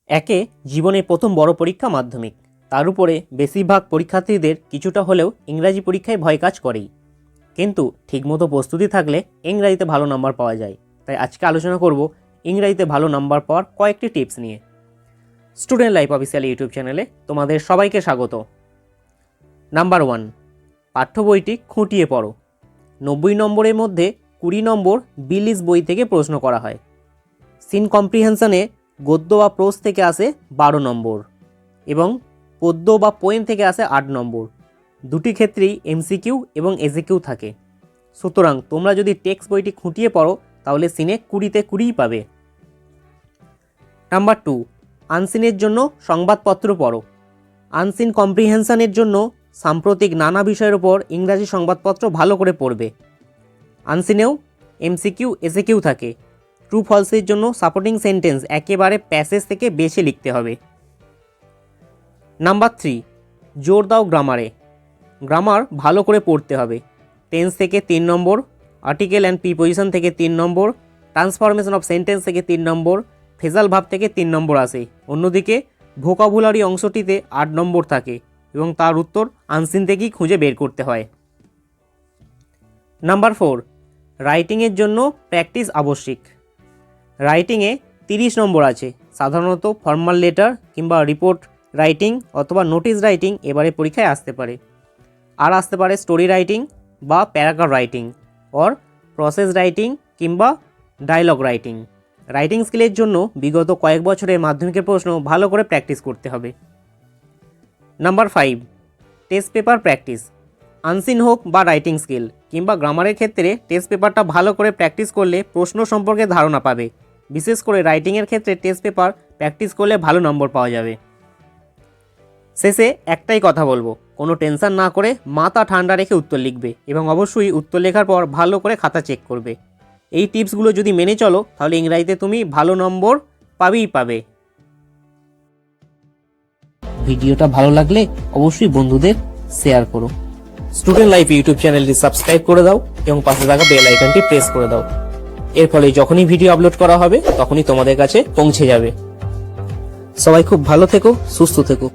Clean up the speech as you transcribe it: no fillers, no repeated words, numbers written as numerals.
একে জীবনের প্রথম বড় পরীক্ষা মাধ্যমিক, তার উপরে বেশিরভাগ পরীক্ষার্থীদের কিছুটা হলেও ইংরাজি পরীক্ষায় ভয় কাজ করেই। কিন্তু ঠিকমতো প্রস্তুতি থাকলে ইংরাজিতে ভালো নাম্বার পাওয়া যায়। তাই আজকে আলোচনা করব ইংরাজিতে ভালো নাম্বার পাওয়ার কয়েকটি টিপস নিয়ে। স্টুডেন্ট লাইফ অফিসিয়াল ইউটিউব চ্যানেলে তোমাদের সবাইকে স্বাগত। নাম্বার 1, পাঠ্য বইটি খুঁটিয়ে পড়ো। 90 নম্বরের মধ্যে 20 নম্বর বিলিস বই থেকে প্রশ্ন করা হয়। সিন কম্প্রিহেনশনে গদ্য বা প্রোজ থেকে আসে 12 নম্বর এবং পদ্য বা পোয়েম থেকে আসে 8 নম্বর। দুটি ক্ষেত্রেই এমসিকিউ এবং এসিকিউ থাকে। সুতরাং তোমরা যদি টেক্সট বইটি খুঁটিয়ে পড়ো তাহলে সিনে 20তে 20ই পাবে। নাম্বার 2, আনসিনের জন্য সংবাদপত্র পড়ো। আনসিন কম্প্রিহেনশনের জন্য সাম্প্রতিক নানা বিষয়ের উপর ইংরাজি সংবাদপত্র ভালো করে পড়বে। আনসিনেও এমসিকিউ এসিকিউ থাকে। ট্রু ফলসের জন্য সাপোর্টিং সেন্টেন্স একেবারে প্যাসেজ থেকে বেছে লিখতে হবে। নাম্বার 3, জোর দাও গ্রামারে। গ্রামার ভালো করে পড়তে হবে। টেন্স থেকে 3 নম্বর, আর্টিকেল অ্যান্ড প্রিপোজিশন থেকে 3 নম্বর, ট্রান্সফরমেশন অফ সেন্টেন্স থেকে 3 নম্বর, ফ্রেজাল ভার্ব থেকে 3 নম্বর আসে। অন্যদিকে ভোকাবুলারি অংশটিতে 8 নম্বর থাকে এবং তার উত্তর আনসিন থেকেই খুঁজে বের করতে হয়। নাম্বার 4, রাইটিংয়ের জন্য প্র্যাকটিস আবশ্যিক। রাইটিংয়ে 30 নম্বর আছে। সাধারণত ফর্মাল লেটার কিংবা রিপোর্ট রাইটিং অথবা নোটিশ রাইটিং এবারে পরীক্ষায় আসতে পারে। আর আসতে পারে স্টোরি রাইটিং বা paragraph writing or process writing কিংবা ডায়লগ রাইটিং। রাইটিং স্কিলের জন্য বিগত কয়েক বছরের মাধ্যমিকের প্রশ্ন ভালো করে প্র্যাকটিস করতে হবে। Number 5, test paper practice. Unseen হোক বা রাইটিং স্কিল কিংবা গ্রামারের ক্ষেত্রে টেস্ট পেপারটা ভালো করে প্র্যাকটিস করলে প্রশ্ন সম্পর্কে ধারণা পাবে। বিশেষ করে রাইটিংয়ের ক্ষেত্রে টেস্ট পেপার প্র্যাকটিস করলে ভালো নম্বর পাওয়া যাবে। শেষে একটাই কথা বলবো, কোনো টেনশন না করে মাথা ঠান্ডা রেখে উত্তর লিখবে এবং অবশ্যই উত্তর লেখার পর ভালো করে খাতা চেক করবে। এই টিপসগুলো যদি মেনে চলো তাহলে ইংরাজিতে তুমি ভালো নম্বর পাবে। ভিডিওটা ভালো লাগলে অবশ্যই বন্ধুদের শেয়ার করো। স্টুডেন্ট লাইফ ইউটিউব চ্যানেলটি সাবস্ক্রাইব করে দাও এবং পাশে থাকা বেল আইকনটি প্রেস করে দাও। এর ফলে যখনই ভিডিও আপলোড করা হবে তখনই তোমাদের কাছে পৌঁছে যাবে। সবাই খুব ভালো থেকো, সুস্থ থেকো।